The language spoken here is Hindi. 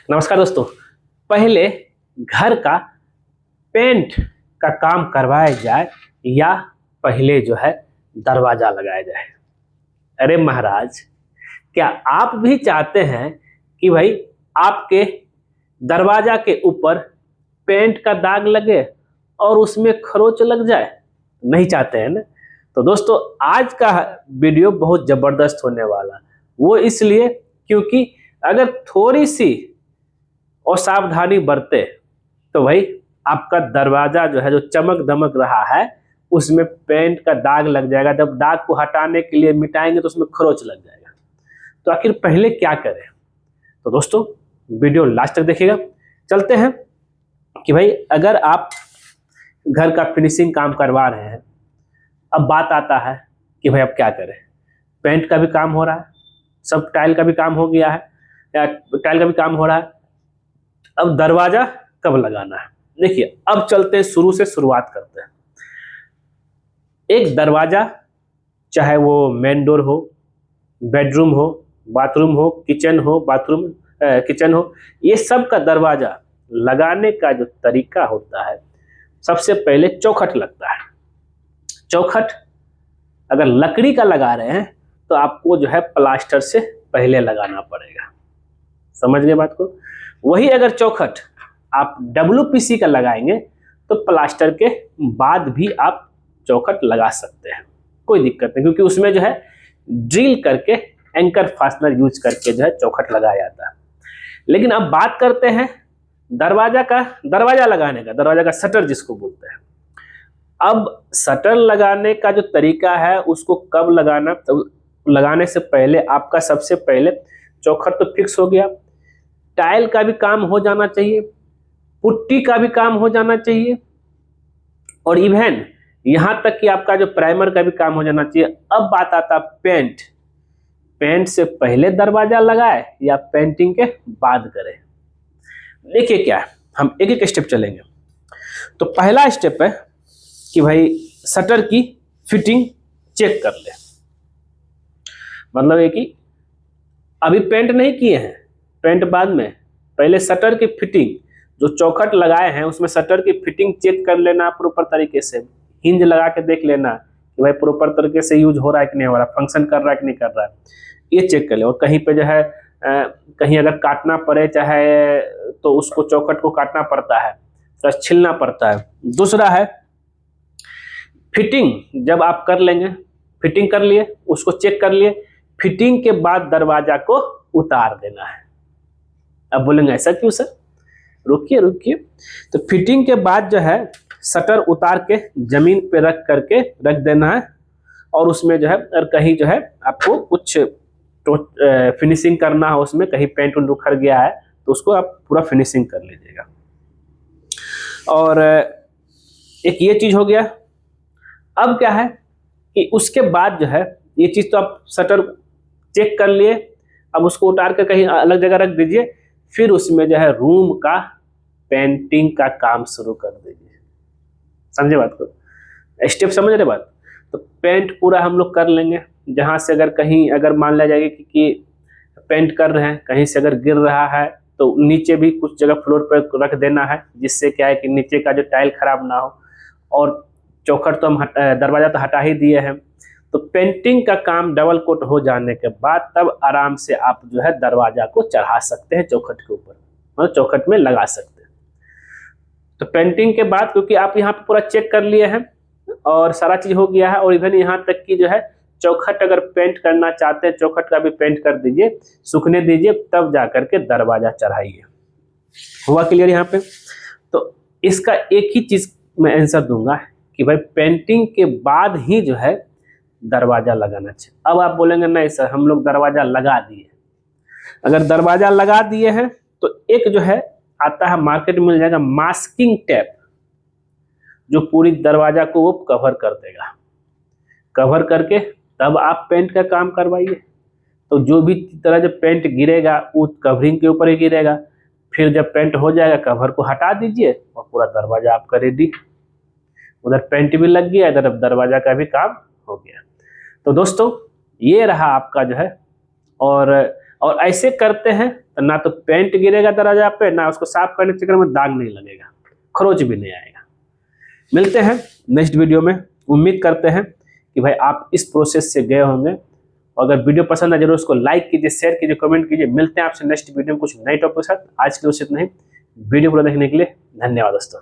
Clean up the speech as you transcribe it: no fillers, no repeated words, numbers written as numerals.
नमस्कार दोस्तों। पहले घर का पेंट का काम करवाया जाए या पहले जो है दरवाजा लगाया जाए। अरे महाराज, क्या आप भी चाहते हैं कि भाई आपके दरवाजा के ऊपर पेंट का दाग लगे और उसमें खरोच लग जाए? नहीं चाहते हैं ना। तो दोस्तों, आज का वीडियो बहुत जबरदस्त होने वाला, वो इसलिए क्योंकि अगर थोड़ी सी और सावधानी बरते तो भाई आपका दरवाजा जो है, जो चमक दमक रहा है, उसमें पेंट का दाग लग जाएगा। जब दाग को हटाने के लिए मिटाएंगे तो उसमें खरोच लग जाएगा। तो आखिर पहले क्या करें? तो दोस्तों, वीडियो लास्ट तक देखिएगा। चलते हैं कि भाई अगर आप घर का फिनिशिंग काम करवा रहे हैं, अब बात आता है कि भाई अब क्या करें। पेंट का भी काम हो रहा है, सब टाइल का भी काम हो गया है, या टाइल का भी काम हो रहा है, अब दरवाजा कब लगाना है? देखिए, अब चलते हैं, शुरू से शुरुआत करते हैं। एक दरवाजा, चाहे वो मेन डोर हो, बेडरूम हो, बाथरूम हो, किचन हो, ये सब का दरवाजा लगाने का जो तरीका होता है, सबसे पहले चौखट लगता है। चौखट अगर लकड़ी का लगा रहे हैं तो आपको जो है प्लास्टर से पहले लगाना पड़ेगा। समझ गए बात को? वही अगर चौखट आप WPC का लगाएंगे तो प्लास्टर के बाद भी आप चौखट लगा सकते हैं, कोई दिक्कत नहीं, क्योंकि उसमें जो है ड्रिल करके एंकर फास्टनर यूज करके जो है चौखट लगाया जाता है। लेकिन अब बात करते हैं दरवाजा लगाने का, दरवाजा का शटर जिसको बोलते हैं। अब शटर लगाने का जो तरीका है, उसको कब लगाना, तो लगाने से पहले आपका सबसे पहले चौखट तो फिक्स हो गया, टाइल का भी काम हो जाना चाहिए, पुट्टी का भी काम हो जाना चाहिए, और इवन यहां तक कि आपका जो प्राइमर का भी काम हो जाना चाहिए। अब बात आता पेंट से पहले दरवाजा लगाए या पेंटिंग के बाद करें। देखिए क्या है, हम एक एक स्टेप चलेंगे। तो पहला स्टेप है कि भाई शटर की फिटिंग चेक कर ले। मतलब है कि अभी पेंट नहीं किए हैं, पेंट बाद में, पहले शटर की फिटिंग, जो चौखट लगाए हैं उसमें शटर की फिटिंग चेक कर लेना प्रॉपर तरीके से। हिंज लगा के देख लेना कि भाई प्रॉपर तरीके से यूज हो रहा है कि नहीं हो रहा, फंक्शन कर रहा है कि नहीं कर रहा है, ये चेक कर ले। और कहीं पे जो है कहीं अगर काटना पड़े चाहे, तो उसको चौखट को काटना पड़ता है, तो छीलना पड़ता है। दूसरा है फिटिंग, जब आप कर लेंगे, फिटिंग कर लिए, उसको चेक कर लिए, फिटिंग के बाद दरवाजा को उतार देना है। अब बोलेंगे ऐसा क्यों सर? रुकिए। तो फिटिंग के बाद जो है शटर उतार के जमीन पे रख देना है, और उसमें जो है अगर कहीं जो है आपको कुछ तो फिनिशिंग करना है, उसमें कहीं पेंट उंट उखड़ गया है तो उसको आप पूरा फिनिशिंग कर लीजिएगा। और एक ये चीज हो गया। अब क्या है कि उसके बाद जो है, ये चीज तो आप शटर चेक कर लिए, अब उसको उतार कर कहीं अलग जगह रख दीजिए। फिर उसमें जो है रूम का पेंटिंग का काम शुरू कर दीजिए। समझे बात को? स्टेप समझ रहे बात? तो पेंट पूरा हम लोग कर लेंगे। जहां से अगर मान लिया जाएगा कि पेंट कर रहे हैं, कहीं से अगर गिर रहा है तो नीचे भी कुछ जगह फ्लोर पर रख देना है, जिससे क्या है कि नीचे का जो टाइल खराब ना हो। और चौखट तो हम दरवाजा तो हटा ही दिए हैं। तो पेंटिंग का काम डबल कोट हो जाने के बाद तब आराम से आप जो है दरवाजा को चढ़ा सकते हैं चौखट के ऊपर, मतलब चौखट में लगा सकते हैं। तो पेंटिंग के बाद, क्योंकि आप यहाँ पे पूरा चेक कर लिए हैं और सारा चीज हो गया है, और इवन यहाँ तक कि जो है चौखट अगर पेंट करना चाहते हैं, चौखट का भी पेंट कर दीजिए, सूखने दीजिए, तब जा करके दरवाजा चढ़ाइए। हुआ क्लियर यहाँ पे? तो इसका एक ही चीज मैं आंसर दूंगा कि भाई पेंटिंग के बाद ही जो है दरवाजा लगाना चाहिए। अब आप बोलेंगे नहीं सर, हम लोग दरवाजा लगा दिए। अगर दरवाजा लगा दिए हैं तो एक जो है आता है, मार्केट में मिल जाएगा, मास्किंग टेप, जो पूरी दरवाजा को वो कवर कर देगा। कवर करके तब आप पेंट का काम करवाइए। तो जो भी तरह जब पेंट गिरेगा वो कवरिंग के ऊपर ही गिरेगा। फिर जब पेंट हो जाएगा, कवर को हटा दीजिए और पूरा दरवाजा आपका रेडी। उधर पेंट भी लग गया, इधर दरवाजा का भी काम हो गया। तो दोस्तों, ये रहा आपका जो है। और और ऐसे करते हैं तो ना तो पेंट गिरेगा दरवाजा पे, ना उसको साफ करने के चक्कर में दाग नहीं लगेगा, खरोच भी नहीं आएगा। मिलते हैं नेक्स्ट वीडियो में। उम्मीद करते हैं कि भाई आप इस प्रोसेस से गए होंगे। अगर वीडियो पसंद है जरूर उसको लाइक कीजिए, शेयर कीजिए, कमेंट कीजिए। मिलते हैं आपसे नेक्स्ट वीडियो में कुछ नई टॉपिक के साथ। आज के लिए उचित नहीं। वीडियो पूरा देखने के लिए धन्यवाद दोस्तों।